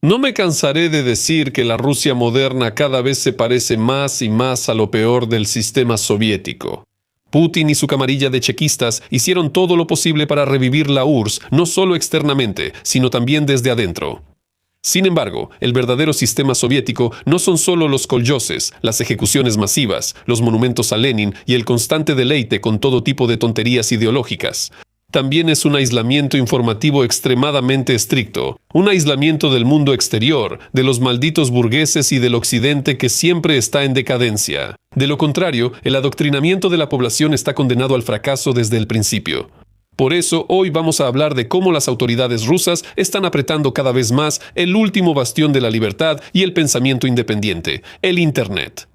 No me cansaré de decir que la Rusia moderna cada vez se parece más y más a lo peor del sistema soviético. Putin y su camarilla de chequistas hicieron todo lo posible para revivir la URSS, no solo externamente, sino también desde adentro. Sin embargo, el verdadero sistema soviético no son solo los koljoses, las ejecuciones masivas, los monumentos a Lenin y el constante deleite con todo tipo de tonterías ideológicas. También es un aislamiento informativo extremadamente estricto, un aislamiento del mundo exterior, de los malditos burgueses y del occidente que siempre está en decadencia. De lo contrario, el adoctrinamiento de la población está condenado al fracaso desde el principio. Por eso, hoy vamos a hablar de cómo las autoridades rusas están apretando cada vez más el último bastión de la libertad y el pensamiento independiente, el Internet.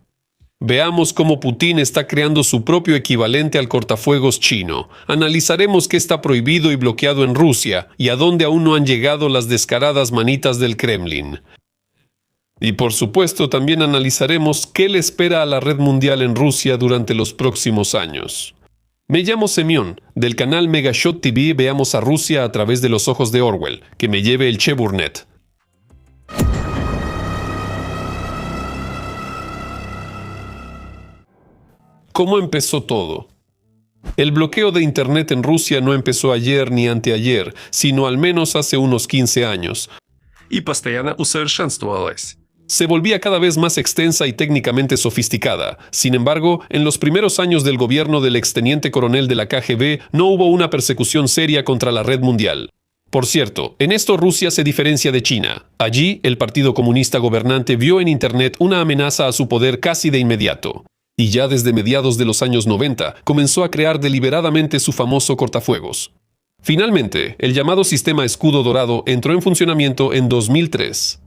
Veamos cómo Putin está creando su propio equivalente al cortafuegos chino. Analizaremos qué está prohibido y bloqueado en Rusia y a dónde aún no han llegado las descaradas manitas del Kremlin. Y por supuesto también analizaremos qué le espera a la red mundial en Rusia durante los próximos años. Me llamo Semyon. Del canal Megashot TV veamos a Rusia a través de los ojos de Orwell. Que me lleve el Cheburnet. ¿Cómo empezó todo? El bloqueo de Internet en Rusia no empezó ayer ni anteayer, sino al menos hace unos 15 años. И постоянно усовершенствовалась. Se volvía cada vez más extensa y técnicamente sofisticada. Sin embargo, en los primeros años del gobierno del exteniente coronel de la KGB no hubo una persecución seria contra la red mundial. Por cierto, en esto Rusia se diferencia de China. Allí, el Partido Comunista gobernante vio en Internet una amenaza a su poder casi de inmediato. Y ya desde mediados de los años 90 comenzó a crear deliberadamente su famoso cortafuegos. Finalmente, el llamado sistema Escudo Dorado entró en funcionamiento en 2003.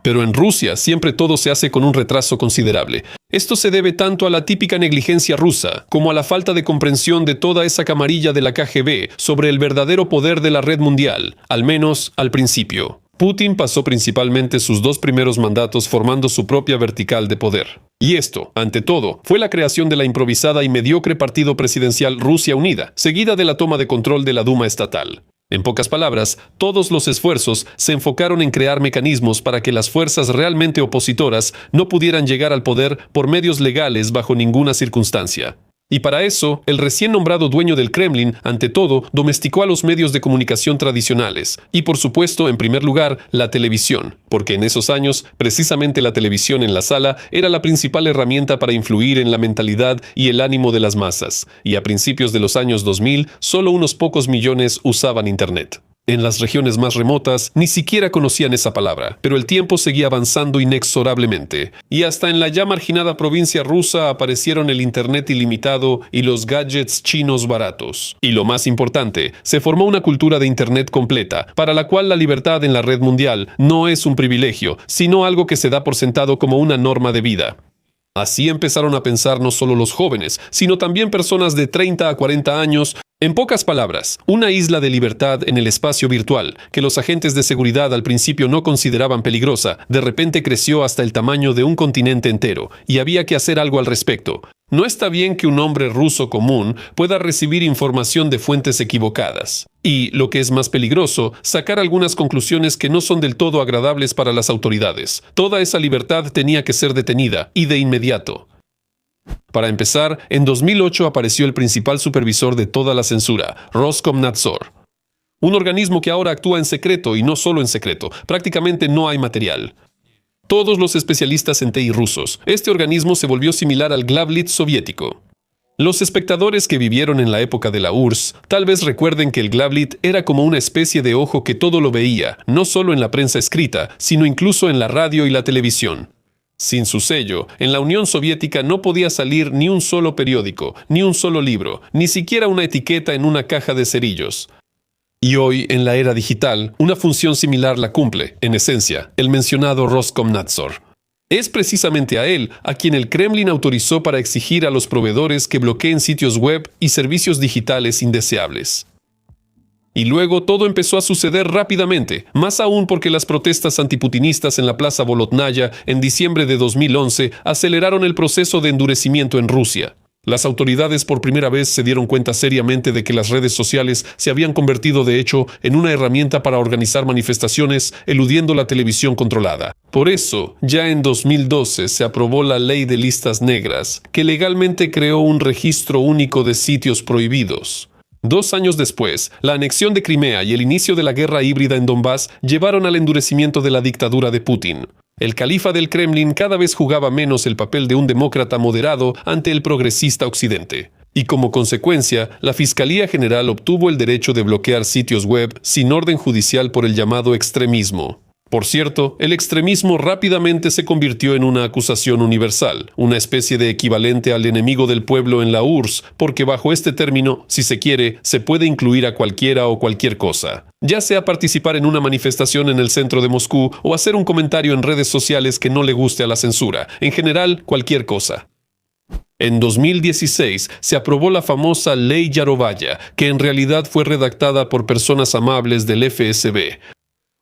Pero en Rusia siempre todo se hace con un retraso considerable. Esto se debe tanto a la típica negligencia rusa como a la falta de comprensión de toda esa camarilla de la KGB sobre el verdadero poder de la red mundial, al menos al principio. Putin pasó principalmente sus 2 primeros mandatos formando su propia vertical de poder. Y esto, ante todo, fue la creación de la improvisada y mediocre partido presidencial Rusia Unida, seguida de la toma de control de la Duma estatal. En pocas palabras, todos los esfuerzos se enfocaron en crear mecanismos para que las fuerzas realmente opositoras no pudieran llegar al poder por medios legales bajo ninguna circunstancia. Y para eso, el recién nombrado dueño del Kremlin, ante todo, domesticó a los medios de comunicación tradicionales, y por supuesto, en primer lugar, la televisión, porque en esos años, precisamente la televisión en la sala era la principal herramienta para influir en la mentalidad y el ánimo de las masas, y a principios de los años 2000, solo unos pocos millones usaban Internet. En las regiones más remotas ni siquiera conocían esa palabra, pero el tiempo seguía avanzando inexorablemente, y hasta en la ya marginada provincia rusa aparecieron el Internet ilimitado y los gadgets chinos baratos. Y lo más importante, se formó una cultura de Internet completa, para la cual la libertad en la red mundial no es un privilegio, sino algo que se da por sentado como una norma de vida. Así empezaron a pensar no solo los jóvenes, sino también personas de 30 a 40 años. En pocas palabras, una isla de libertad en el espacio virtual, que los agentes de seguridad al principio no consideraban peligrosa, de repente creció hasta el tamaño de un continente entero, y había que hacer algo al respecto. No está bien que un hombre ruso común pueda recibir información de fuentes equivocadas. Y, lo que es más peligroso, sacar algunas conclusiones que no son del todo agradables para las autoridades. Toda esa libertad tenía que ser detenida, y de inmediato. Para empezar, en 2008 apareció el principal supervisor de toda la censura, Roskomnadzor. Un organismo que ahora actúa en secreto y no solo en secreto, prácticamente no hay material. Todos los especialistas en TI rusos, este organismo se volvió similar al Glavlit soviético. Los espectadores que vivieron en la época de la URSS tal vez recuerden que el Glavlit era como una especie de ojo que todo lo veía, no solo en la prensa escrita, sino incluso en la radio y la televisión. Sin su sello, en la Unión Soviética no podía salir ni un solo periódico, ni un solo libro, ni siquiera una etiqueta en una caja de cerillos. Y hoy, en la era digital, una función similar la cumple, en esencia, el mencionado Roskomnadzor. Es precisamente a él a quien el Kremlin autorizó para exigir a los proveedores que bloqueen sitios web y servicios digitales indeseables. Y luego todo empezó a suceder rápidamente, más aún porque las protestas antiputinistas en la Plaza Bolotnaya en diciembre de 2011 aceleraron el proceso de endurecimiento en Rusia. Las autoridades por primera vez se dieron cuenta seriamente de que las redes sociales se habían convertido de hecho en una herramienta para organizar manifestaciones eludiendo la televisión controlada. Por eso, ya en 2012 se aprobó la Ley de Listas Negras, que legalmente creó un registro único de sitios prohibidos. 2 años después, la anexión de Crimea y el inicio de la guerra híbrida en Donbass llevaron al endurecimiento de la dictadura de Putin. El califa del Kremlin cada vez jugaba menos el papel de un demócrata moderado ante el progresista Occidente. Y como consecuencia, la Fiscalía General obtuvo el derecho de bloquear sitios web sin orden judicial por el llamado extremismo. Por cierto, el extremismo rápidamente se convirtió en una acusación universal, una especie de equivalente al enemigo del pueblo en la URSS, porque bajo este término, si se quiere, se puede incluir a cualquiera o cualquier cosa. Ya sea participar en una manifestación en el centro de Moscú o hacer un comentario en redes sociales que no le guste a la censura, en general, cualquier cosa. En 2016 se aprobó la famosa Ley Yarovaya, que en realidad fue redactada por personas amables del FSB.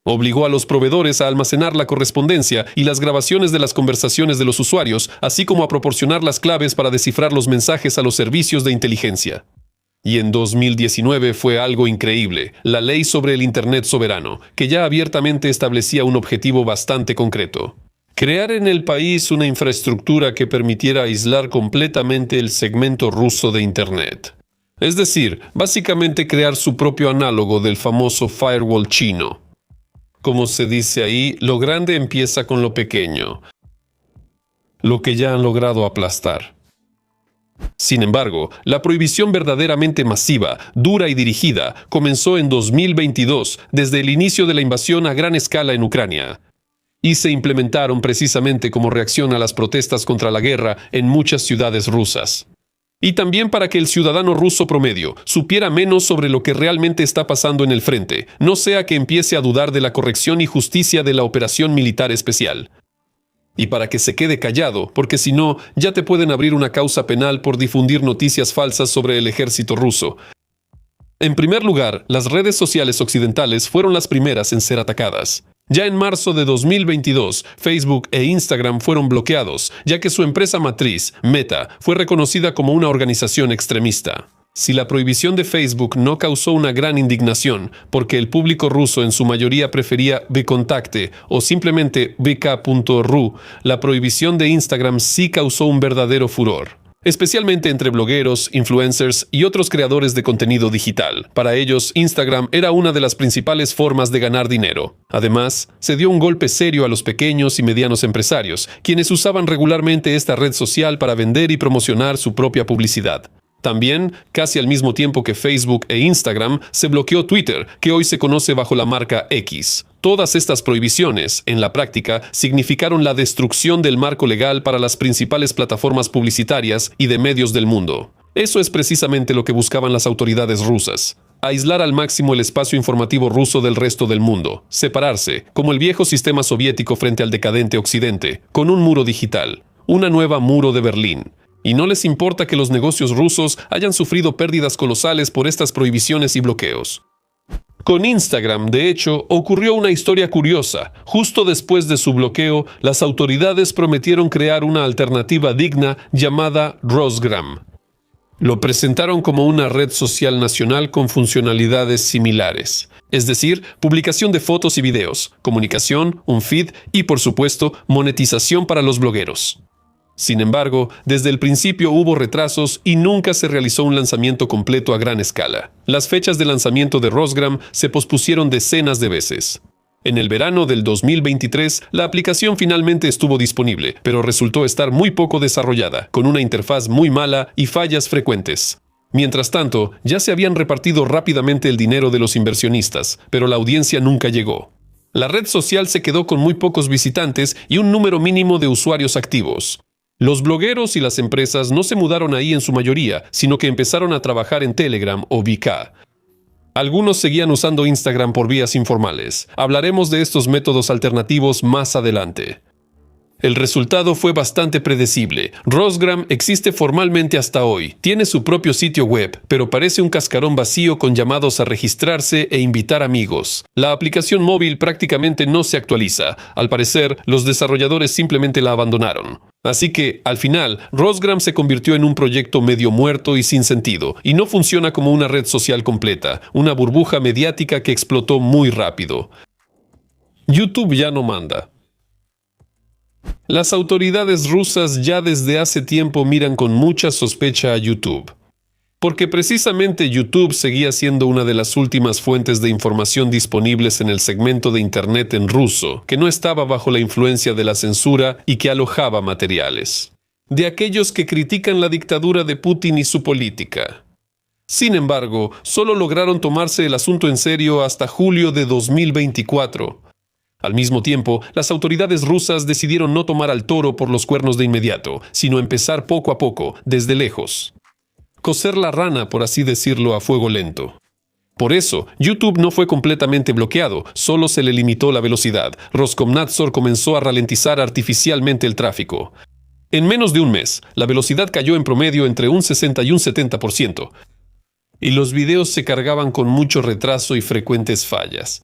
Obligó a los proveedores a almacenar la correspondencia y las grabaciones de las conversaciones de los usuarios, así como a proporcionar las claves para descifrar los mensajes a los servicios de inteligencia. Y en 2019 fue algo increíble, la Ley sobre el Internet Soberano, que ya abiertamente establecía un objetivo bastante concreto. Crear en el país una infraestructura que permitiera aislar completamente el segmento ruso de Internet. Es decir, básicamente crear su propio análogo del famoso firewall chino. Como se dice ahí, lo grande empieza con lo pequeño, lo que ya han logrado aplastar. Sin embargo, la prohibición verdaderamente masiva, dura y dirigida, comenzó en 2022, desde el inicio de la invasión a gran escala en Ucrania, y se implementaron precisamente como reacción a las protestas contra la guerra en muchas ciudades rusas. Y también para que el ciudadano ruso promedio supiera menos sobre lo que realmente está pasando en el frente, no sea que empiece a dudar de la corrección y justicia de la operación militar especial. Y para que se quede callado, porque si no, ya te pueden abrir una causa penal por difundir noticias falsas sobre el ejército ruso. En primer lugar, las redes sociales occidentales fueron las primeras en ser atacadas. Ya en marzo de 2022, Facebook e Instagram fueron bloqueados, ya que su empresa matriz, Meta, fue reconocida como una organización extremista. Si la prohibición de Facebook no causó una gran indignación, porque el público ruso en su mayoría prefería VKontakte o simplemente vk.ru, la prohibición de Instagram sí causó un verdadero furor. Especialmente entre blogueros, influencers y otros creadores de contenido digital. Para ellos, Instagram era una de las principales formas de ganar dinero. Además, se dio un golpe serio a los pequeños y medianos empresarios, quienes usaban regularmente esta red social para vender y promocionar su propia publicidad. También, casi al mismo tiempo que Facebook e Instagram, se bloqueó Twitter, que hoy se conoce bajo la marca X. Todas estas prohibiciones, en la práctica, significaron la destrucción del marco legal para las principales plataformas publicitarias y de medios del mundo. Eso es precisamente lo que buscaban las autoridades rusas. Aislar al máximo el espacio informativo ruso del resto del mundo. Separarse, como el viejo sistema soviético frente al decadente Occidente, con un muro digital. Una nueva muro de Berlín. Y no les importa que los negocios rusos hayan sufrido pérdidas colosales por estas prohibiciones y bloqueos. Con Instagram, de hecho, ocurrió una historia curiosa. Justo después de su bloqueo, las autoridades prometieron crear una alternativa digna llamada Rosgram. Lo presentaron como una red social nacional con funcionalidades similares. Es decir, publicación de fotos y videos, comunicación, un feed y, por supuesto, monetización para los blogueros. Sin embargo, desde el principio hubo retrasos y nunca se realizó un lanzamiento completo a gran escala. Las fechas de lanzamiento de Rosgram se pospusieron decenas de veces. En el verano del 2023, la aplicación finalmente estuvo disponible, pero resultó estar muy poco desarrollada, con una interfaz muy mala y fallas frecuentes. Mientras tanto, ya se habían repartido rápidamente el dinero de los inversionistas, pero la audiencia nunca llegó. La red social se quedó con muy pocos visitantes y un número mínimo de usuarios activos. Los blogueros y las empresas no se mudaron ahí en su mayoría, sino que empezaron a trabajar en Telegram o VK. Algunos seguían usando Instagram por vías informales. Hablaremos de estos métodos alternativos más adelante. El resultado fue bastante predecible. Rosgram existe formalmente hasta hoy. Tiene su propio sitio web, pero parece un cascarón vacío con llamados a registrarse e invitar amigos. La aplicación móvil prácticamente no se actualiza. Al parecer, los desarrolladores simplemente la abandonaron. Así que, al final, Rosgram se convirtió en un proyecto medio muerto y sin sentido, y no funciona como una red social completa, una burbuja mediática que explotó muy rápido. YouTube ya no manda. Las autoridades rusas ya desde hace tiempo miran con mucha sospecha a YouTube. Porque precisamente YouTube seguía siendo una de las últimas fuentes de información disponibles en el segmento de Internet en ruso, que no estaba bajo la influencia de la censura y que alojaba materiales de aquellos que critican la dictadura de Putin y su política. Sin embargo, solo lograron tomarse el asunto en serio hasta julio de 2024. Al mismo tiempo, las autoridades rusas decidieron no tomar al toro por los cuernos de inmediato, sino empezar poco a poco, desde lejos. Cocer la rana, por así decirlo, a fuego lento. Por eso, YouTube no fue completamente bloqueado, solo se le limitó la velocidad. Roskomnadzor comenzó a ralentizar artificialmente el tráfico. En menos de un mes, la velocidad cayó en promedio entre un 60 y un 70%, y los videos se cargaban con mucho retraso y frecuentes fallas.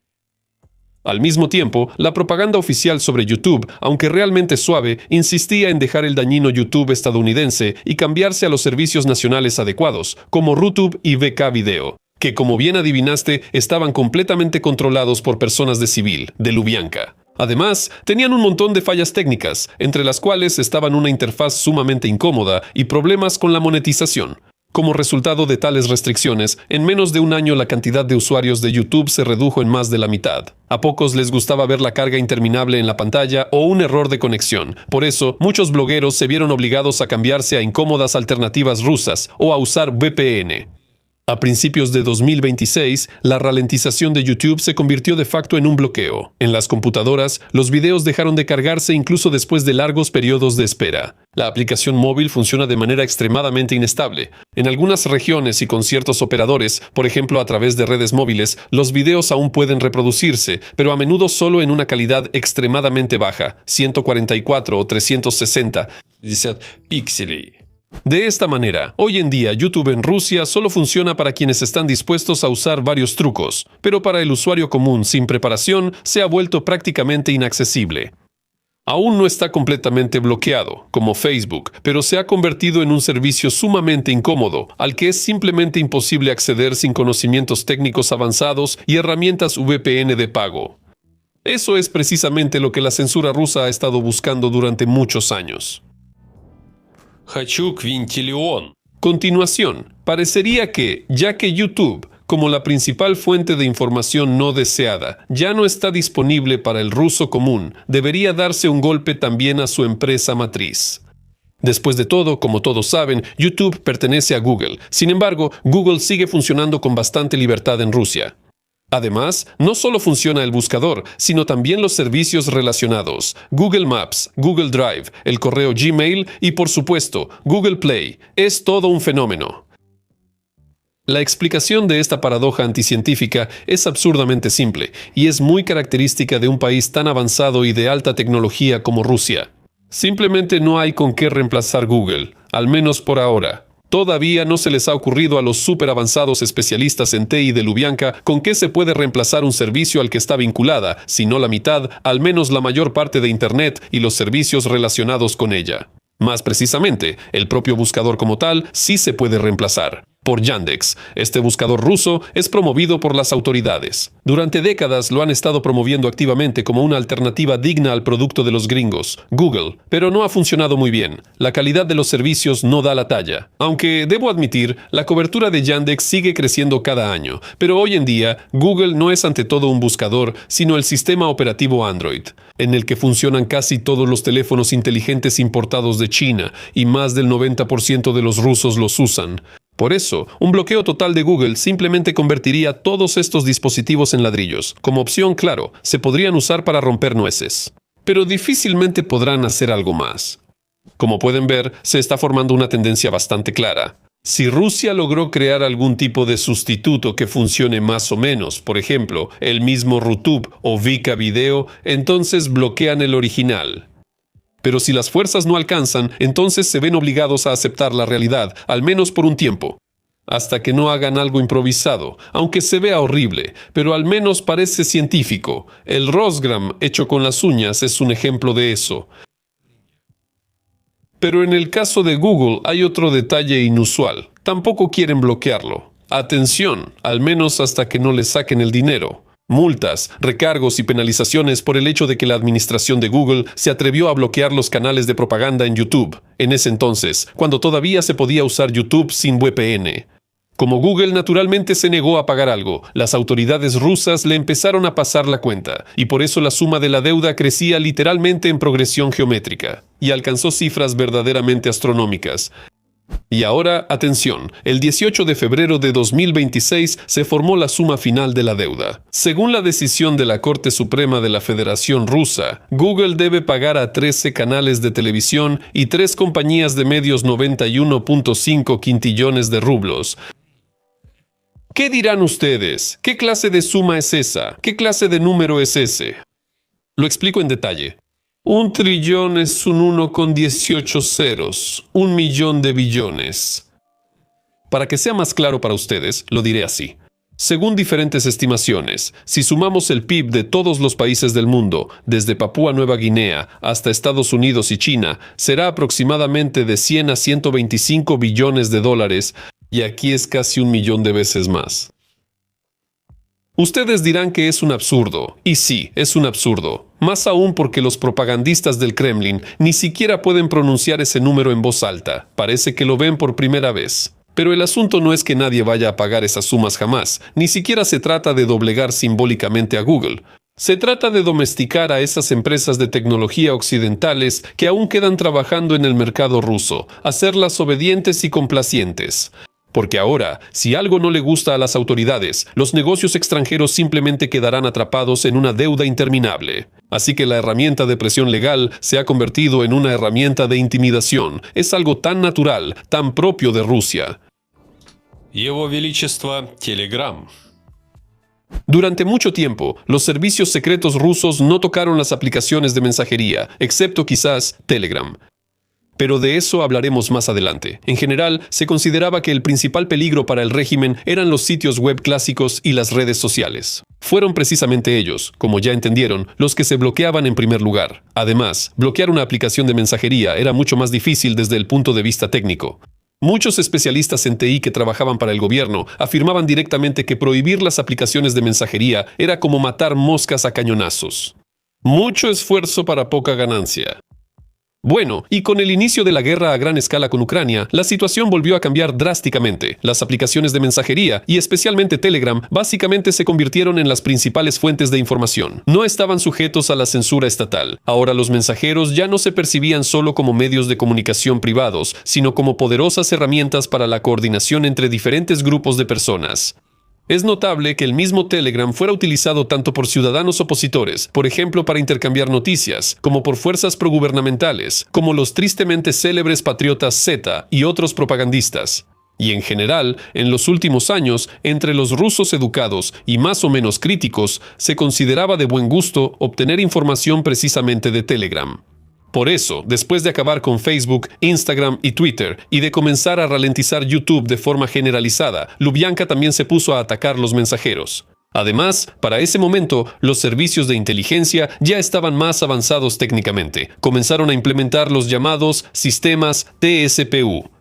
Al mismo tiempo, la propaganda oficial sobre YouTube, aunque realmente suave, insistía en dejar el dañino YouTube estadounidense y cambiarse a los servicios nacionales adecuados, como RuTube y VK Video, que como bien adivinaste, estaban completamente controlados por personas de civil, de Lubyanka. Además, tenían un montón de fallas técnicas, entre las cuales estaban una interfaz sumamente incómoda y problemas con la monetización. Como resultado de tales restricciones, en menos de un año la cantidad de usuarios de YouTube se redujo en más de la mitad. A pocos les gustaba ver la carga interminable en la pantalla o un error de conexión. Por eso, muchos blogueros se vieron obligados a cambiarse a incómodas alternativas rusas o a usar VPN. A principios de 2026, la ralentización de YouTube se convirtió de facto en un bloqueo. En las computadoras, los videos dejaron de cargarse incluso después de largos periodos de espera. La aplicación móvil funciona de manera extremadamente inestable. En algunas regiones y con ciertos operadores, por ejemplo a través de redes móviles, los videos aún pueden reproducirse, pero a menudo solo en una calidad extremadamente baja, 144 o 360 píxeles. De esta manera, hoy en día YouTube en Rusia solo funciona para quienes están dispuestos a usar varios trucos, pero para el usuario común sin preparación se ha vuelto prácticamente inaccesible. Aún no está completamente bloqueado, como Facebook, pero se ha convertido en un servicio sumamente incómodo, al que es simplemente imposible acceder sin conocimientos técnicos avanzados y herramientas VPN de pago. Eso es precisamente lo que la censura rusa ha estado buscando durante muchos años. Continuación, parecería que, ya que YouTube, como la principal fuente de información no deseada, ya no está disponible para el ruso común, debería darse un golpe también a su empresa matriz. Después de todo, como todos saben, YouTube pertenece a Google. Sin embargo, Google sigue funcionando con bastante libertad en Rusia. Además, no solo funciona el buscador, sino también los servicios relacionados, Google Maps, Google Drive, el correo Gmail y, por supuesto, Google Play. Es todo un fenómeno. La explicación de esta paradoja anticientífica es absurdamente simple y es muy característica de un país tan avanzado y de alta tecnología como Rusia. Simplemente no hay con qué reemplazar Google, al menos por ahora. Todavía no se les ha ocurrido a los súper avanzados especialistas en TI de Lubyanka con qué se puede reemplazar un servicio al que está vinculada, si no la mitad, al menos la mayor parte de Internet y los servicios relacionados con ella. Más precisamente, el propio buscador como tal sí se puede reemplazar. Por Yandex. Este buscador ruso es promovido por las autoridades. Durante décadas lo han estado promoviendo activamente como una alternativa digna al producto de los gringos, Google, pero no ha funcionado muy bien. La calidad de los servicios no da la talla. Aunque, debo admitir, la cobertura de Yandex sigue creciendo cada año, pero hoy en día, Google no es ante todo un buscador, sino el sistema operativo Android, en el que funcionan casi todos los teléfonos inteligentes importados de China, y más del 90% de los rusos los usan. Por eso, un bloqueo total de Google simplemente convertiría todos estos dispositivos en ladrillos. Como opción, claro, se podrían usar para romper nueces. Pero difícilmente podrán hacer algo más. Como pueden ver, se está formando una tendencia bastante clara. Si Rusia logró crear algún tipo de sustituto que funcione más o menos, por ejemplo, el mismo RuTube o VK Video, entonces bloquean el original. Pero si las fuerzas no alcanzan, entonces se ven obligados a aceptar la realidad, al menos por un tiempo. Hasta que no hagan algo improvisado, aunque se vea horrible, pero al menos parece científico. El Rosgram hecho con las uñas es un ejemplo de eso. Pero en el caso de Google hay otro detalle inusual. Tampoco quieren bloquearlo. Atención, al menos hasta que no le saquen el dinero. Multas, recargos y penalizaciones por el hecho de que la administración de Google se atrevió a bloquear los canales de propaganda en YouTube, en ese entonces, cuando todavía se podía usar YouTube sin VPN. Como Google naturalmente se negó a pagar algo, las autoridades rusas le empezaron a pasar la cuenta, y por eso la suma de la deuda crecía literalmente en progresión geométrica, y alcanzó cifras verdaderamente astronómicas. Y ahora, atención, el 18 de febrero de 2026 se formó la suma final de la deuda. Según la decisión de la Corte Suprema de la Federación Rusa, Google debe pagar a 13 canales de televisión y 3 compañías de medios 91.5 quintillones de rublos. ¿Qué dirán ustedes? ¿Qué clase de suma es esa? ¿Qué clase de número es ese? Lo explico en detalle. 1 trillón es un 1 con 18 ceros, 1 millón de billones. Para que sea más claro para ustedes, lo diré así. Según diferentes estimaciones, si sumamos el PIB de todos los países del mundo, desde Papúa Nueva Guinea hasta Estados Unidos y China, será aproximadamente de 100 a 125 billones de dólares, y aquí es casi 1 millón de veces más. Ustedes dirán que es un absurdo, y sí, es un absurdo, más aún porque los propagandistas del Kremlin ni siquiera pueden pronunciar ese número en voz alta, parece que lo ven por primera vez. Pero el asunto no es que nadie vaya a pagar esas sumas jamás, ni siquiera se trata de doblegar simbólicamente a Google. Se trata de domesticar a esas empresas de tecnología occidentales que aún quedan trabajando en el mercado ruso, hacerlas obedientes y complacientes. Porque ahora, si algo no le gusta a las autoridades, los negocios extranjeros simplemente quedarán atrapados en una deuda interminable. Así que la herramienta de presión legal se ha convertido en una herramienta de intimidación. Es algo tan natural, tan propio de Rusia. Его Величество Telegram. Durante mucho tiempo, los servicios secretos rusos no tocaron las aplicaciones de mensajería, excepto quizás Telegram. Pero de eso hablaremos más adelante. En general, se consideraba que el principal peligro para el régimen eran los sitios web clásicos y las redes sociales. Fueron precisamente ellos, como ya entendieron, los que se bloqueaban en primer lugar. Además, bloquear una aplicación de mensajería era mucho más difícil desde el punto de vista técnico. Muchos especialistas en TI que trabajaban para el gobierno afirmaban directamente que prohibir las aplicaciones de mensajería era como matar moscas a cañonazos. Mucho esfuerzo para poca ganancia. Bueno, y con el inicio de la guerra a gran escala con Ucrania, la situación volvió a cambiar drásticamente. Las aplicaciones de mensajería, y especialmente Telegram, básicamente se convirtieron en las principales fuentes de información. No estaban sujetos a la censura estatal. Ahora los mensajeros ya no se percibían solo como medios de comunicación privados, sino como poderosas herramientas para la coordinación entre diferentes grupos de personas. Es notable que el mismo Telegram fuera utilizado tanto por ciudadanos opositores, por ejemplo para intercambiar noticias, como por fuerzas progubernamentales, como los tristemente célebres patriotas Z y otros propagandistas. Y en general, en los últimos años, entre los rusos educados y más o menos críticos, se consideraba de buen gusto obtener información precisamente de Telegram. Por eso, después de acabar con Facebook, Instagram y Twitter, y de comenzar a ralentizar YouTube de forma generalizada, Lubyanka también se puso a atacar los mensajeros. Además, para ese momento, los servicios de inteligencia ya estaban más avanzados técnicamente. Comenzaron a implementar los llamados sistemas TSPU.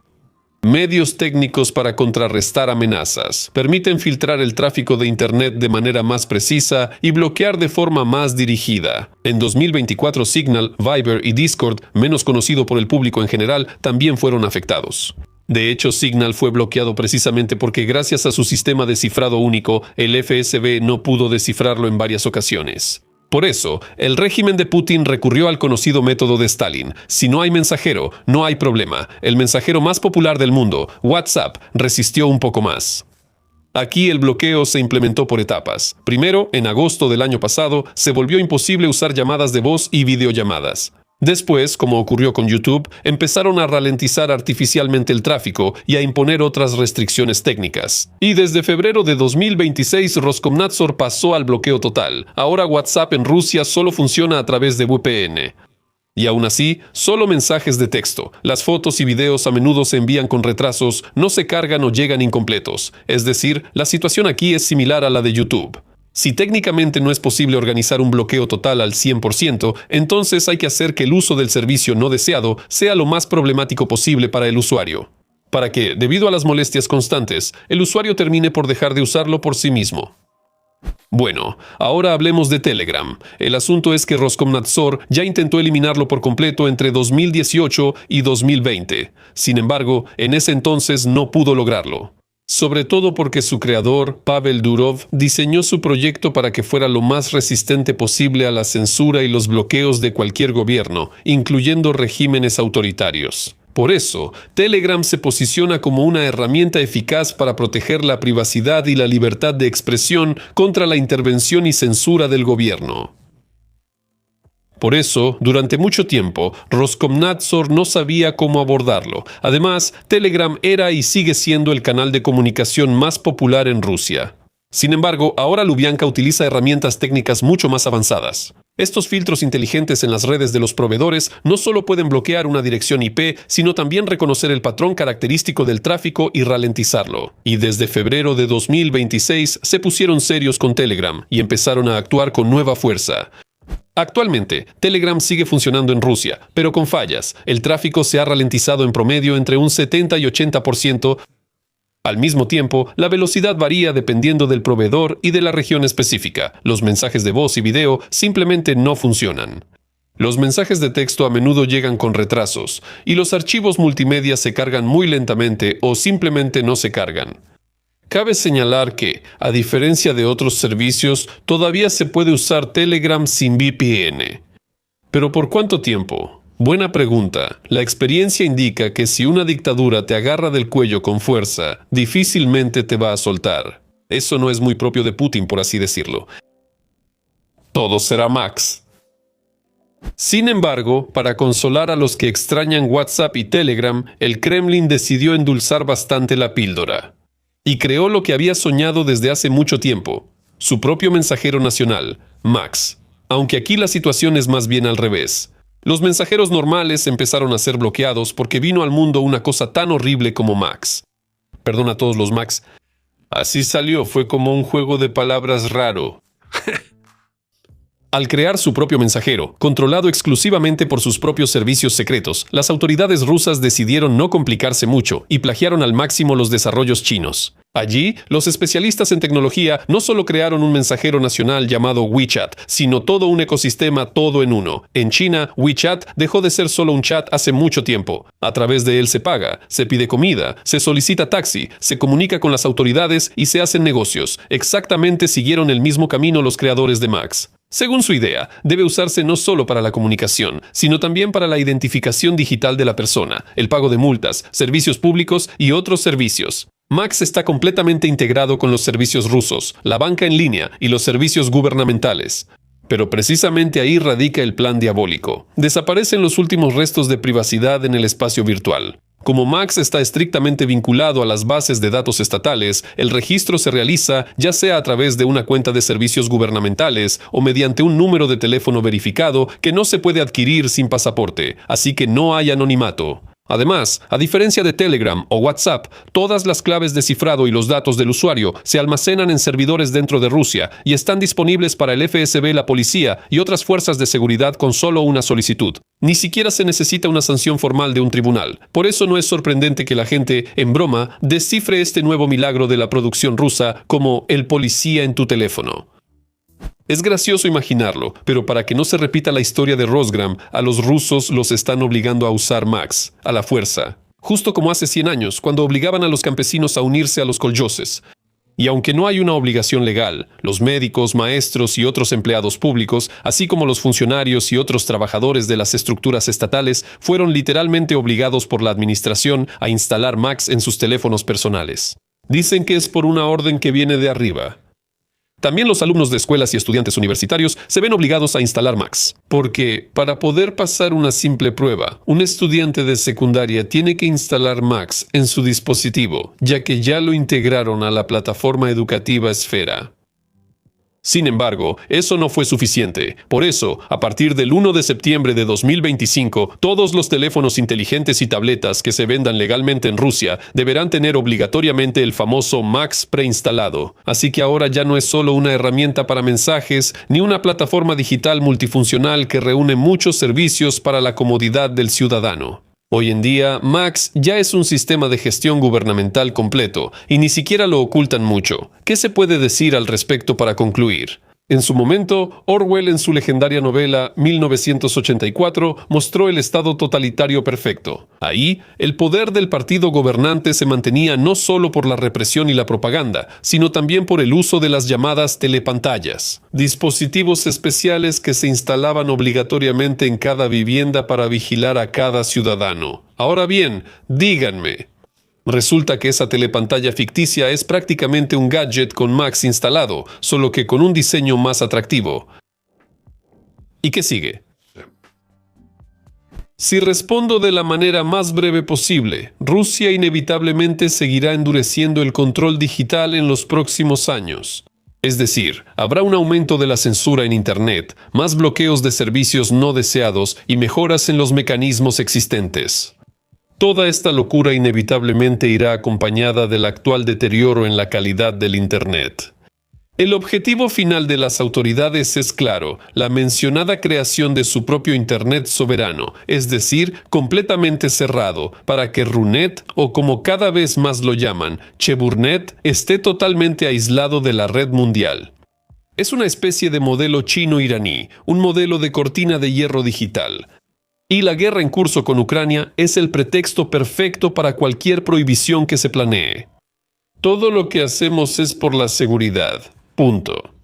Medios técnicos para contrarrestar amenazas. Permiten filtrar el tráfico de Internet de manera más precisa y bloquear de forma más dirigida. En 2024, Signal, Viber y Discord, menos conocido por el público en general, también fueron afectados. De hecho, Signal fue bloqueado precisamente porque gracias a su sistema de cifrado único, el FSB no pudo descifrarlo en varias ocasiones. Por eso, el régimen de Putin recurrió al conocido método de Stalin. Si no hay mensajero, no hay problema. El mensajero más popular del mundo, WhatsApp, resistió un poco más. Aquí el bloqueo se implementó por etapas. Primero, en agosto del año pasado, se volvió imposible usar llamadas de voz y videollamadas. Después, como ocurrió con YouTube, empezaron a ralentizar artificialmente el tráfico y a imponer otras restricciones técnicas. Y desde febrero de 2026, Roskomnadzor pasó al bloqueo total. Ahora WhatsApp en Rusia solo funciona a través de VPN. Y aún así, solo mensajes de texto. Las fotos y videos a menudo se envían con retrasos, no se cargan o llegan incompletos. Es decir, la situación aquí es similar a la de YouTube. Si técnicamente no es posible organizar un bloqueo total al 100%, entonces hay que hacer que el uso del servicio no deseado sea lo más problemático posible para el usuario, para que, debido a las molestias constantes, el usuario termine por dejar de usarlo por sí mismo. Bueno, ahora hablemos de Telegram. El asunto es que Roskomnadzor ya intentó eliminarlo por completo entre 2018 y 2020. Sin embargo, en ese entonces no pudo lograrlo. Sobre todo porque su creador, Pavel Durov, diseñó su proyecto para que fuera lo más resistente posible a la censura y los bloqueos de cualquier gobierno, incluyendo regímenes autoritarios. Por eso, Telegram se posiciona como una herramienta eficaz para proteger la privacidad y la libertad de expresión contra la intervención y censura del gobierno. Por eso, durante mucho tiempo, Roskomnadzor no sabía cómo abordarlo. Además, Telegram era y sigue siendo el canal de comunicación más popular en Rusia. Sin embargo, ahora Lubyanka utiliza herramientas técnicas mucho más avanzadas. Estos filtros inteligentes en las redes de los proveedores no solo pueden bloquear una dirección IP, sino también reconocer el patrón característico del tráfico y ralentizarlo. Y desde febrero de 2026 se pusieron serios con Telegram y empezaron a actuar con nueva fuerza. Actualmente, Telegram sigue funcionando en Rusia, pero con fallas. El tráfico se ha ralentizado en promedio entre un 70 y 80%. Al mismo tiempo, la velocidad varía dependiendo del proveedor y de la región específica. Los mensajes de voz y video simplemente no funcionan. Los mensajes de texto a menudo llegan con retrasos, y los archivos multimedia se cargan muy lentamente o simplemente no se cargan. Cabe señalar que, a diferencia de otros servicios, todavía se puede usar Telegram sin VPN. ¿Pero por cuánto tiempo? Buena pregunta. La experiencia indica que si una dictadura te agarra del cuello con fuerza, difícilmente te va a soltar. Eso no es muy propio de Putin, por así decirlo. Todo será Max. Sin embargo, para consolar a los que extrañan WhatsApp y Telegram, el Kremlin decidió endulzar bastante la píldora. Y creó lo que había soñado desde hace mucho tiempo, su propio mensajero nacional, Max. Aunque aquí la situación es más bien al revés. Los mensajeros normales empezaron a ser bloqueados porque vino al mundo una cosa tan horrible como Max. Perdón a todos los Max. Así salió, fue como un juego de palabras raro. Al crear su propio mensajero, controlado exclusivamente por sus propios servicios secretos, las autoridades rusas decidieron no complicarse mucho y plagiaron al máximo los desarrollos chinos. Allí, los especialistas en tecnología no solo crearon un mensajero nacional llamado WeChat, sino todo un ecosistema todo en uno. En China, WeChat dejó de ser solo un chat hace mucho tiempo. A través de él se paga, se pide comida, se solicita taxi, se comunica con las autoridades y se hacen negocios. Exactamente siguieron el mismo camino los creadores de Max. Según su idea, debe usarse no solo para la comunicación, sino también para la identificación digital de la persona, el pago de multas, servicios públicos y otros servicios. Max está completamente integrado con los servicios rusos, la banca en línea y los servicios gubernamentales. Pero precisamente ahí radica el plan diabólico. Desaparecen los últimos restos de privacidad en el espacio virtual. Como Max está estrictamente vinculado a las bases de datos estatales, el registro se realiza ya sea a través de una cuenta de servicios gubernamentales o mediante un número de teléfono verificado que no se puede adquirir sin pasaporte, así que no hay anonimato. Además, a diferencia de Telegram o WhatsApp, todas las claves de cifrado y los datos del usuario se almacenan en servidores dentro de Rusia y están disponibles para el FSB, la policía y otras fuerzas de seguridad con solo una solicitud. Ni siquiera se necesita una sanción formal de un tribunal. Por eso no es sorprendente que la gente, en broma, descifre este nuevo milagro de la producción rusa como el policía en tu teléfono. Es gracioso imaginarlo, pero para que no se repita la historia de Rosgram, a los rusos los están obligando a usar Max, a la fuerza. Justo como hace 100 años, cuando obligaban a los campesinos a unirse a los koljoses. Y aunque no hay una obligación legal, los médicos, maestros y otros empleados públicos, así como los funcionarios y otros trabajadores de las estructuras estatales, fueron literalmente obligados por la administración a instalar Max en sus teléfonos personales. Dicen que es por una orden que viene de arriba. También los alumnos de escuelas y estudiantes universitarios se ven obligados a instalar Max. Porque, para poder pasar una simple prueba, un estudiante de secundaria tiene que instalar Max en su dispositivo, ya que ya lo integraron a la plataforma educativa Esfera. Sin embargo, eso no fue suficiente. Por eso, a partir del 1 de septiembre de 2025, todos los teléfonos inteligentes y tabletas que se vendan legalmente en Rusia deberán tener obligatoriamente el famoso Max preinstalado. Así que ahora ya no es solo una herramienta para mensajes, ni una plataforma digital multifuncional que reúne muchos servicios para la comodidad del ciudadano. Hoy en día, Max ya es un sistema de gestión gubernamental completo, y ni siquiera lo ocultan mucho. ¿Qué se puede decir al respecto para concluir? En su momento, Orwell en su legendaria novela 1984 mostró el estado totalitario perfecto. Ahí, el poder del partido gobernante se mantenía no solo por la represión y la propaganda, sino también por el uso de las llamadas telepantallas, dispositivos especiales que se instalaban obligatoriamente en cada vivienda para vigilar a cada ciudadano. Ahora bien, díganme, resulta que esa telepantalla ficticia es prácticamente un gadget con Max instalado, solo que con un diseño más atractivo. ¿Y qué sigue? Si respondo de la manera más breve posible, Rusia inevitablemente seguirá endureciendo el control digital en los próximos años. Es decir, habrá un aumento de la censura en Internet, más bloqueos de servicios no deseados y mejoras en los mecanismos existentes. Toda esta locura inevitablemente irá acompañada del actual deterioro en la calidad del Internet. El objetivo final de las autoridades es claro, la mencionada creación de su propio Internet soberano, es decir, completamente cerrado, para que Runet, o como cada vez más lo llaman, Cheburnet, esté totalmente aislado de la red mundial. Es una especie de modelo chino-iraní, un modelo de cortina de hierro digital. Y la guerra en curso con Ucrania es el pretexto perfecto para cualquier prohibición que se planee. Todo lo que hacemos es por la seguridad. Punto.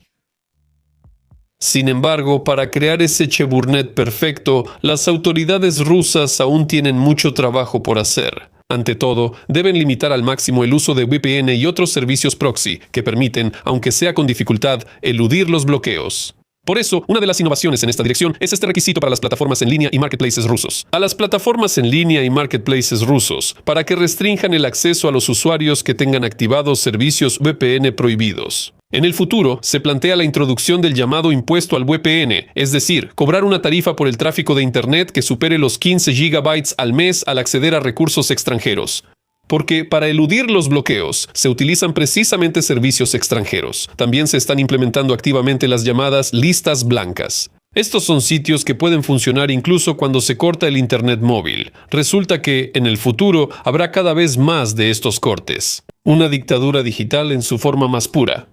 Sin embargo, para crear ese Cheburnet perfecto, las autoridades rusas aún tienen mucho trabajo por hacer. Ante todo, deben limitar al máximo el uso de VPN y otros servicios proxy que permiten, aunque sea con dificultad, eludir los bloqueos. Por eso, una de las innovaciones en esta dirección es este requisito para las plataformas en línea y marketplaces rusos. A las plataformas en línea y marketplaces rusos, para que restrinjan el acceso a los usuarios que tengan activados servicios VPN prohibidos. En el futuro, se plantea la introducción del llamado impuesto al VPN, es decir, cobrar una tarifa por el tráfico de Internet que supere los 15 GB al mes al acceder a recursos extranjeros. Porque para eludir los bloqueos se utilizan precisamente servicios extranjeros. También se están implementando activamente las llamadas listas blancas. Estos son sitios que pueden funcionar incluso cuando se corta el Internet móvil. Resulta que, en el futuro, habrá cada vez más de estos cortes. Una dictadura digital en su forma más pura.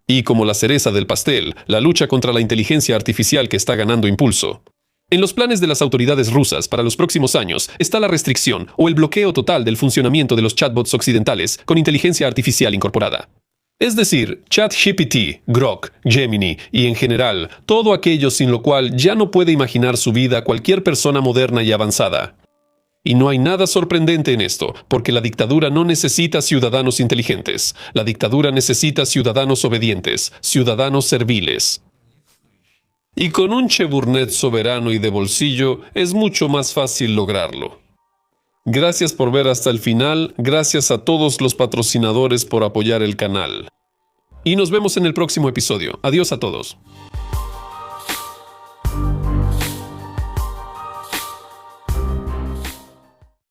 Y como la cereza del pastel, la lucha contra la inteligencia artificial que está ganando impulso. En los planes de las autoridades rusas para los próximos años está la restricción o el bloqueo total del funcionamiento de los chatbots occidentales con inteligencia artificial incorporada. Es decir, ChatGPT, Grok, Gemini y en general, todo aquello sin lo cual ya no puede imaginar su vida cualquier persona moderna y avanzada. Y no hay nada sorprendente en esto, porque la dictadura no necesita ciudadanos inteligentes. La dictadura necesita ciudadanos obedientes, ciudadanos serviles. Y con un Cheburnet soberano y de bolsillo es mucho más fácil lograrlo. Gracias por ver hasta el final, gracias a todos los patrocinadores por apoyar el canal. Y nos vemos en el próximo episodio. Adiós a todos.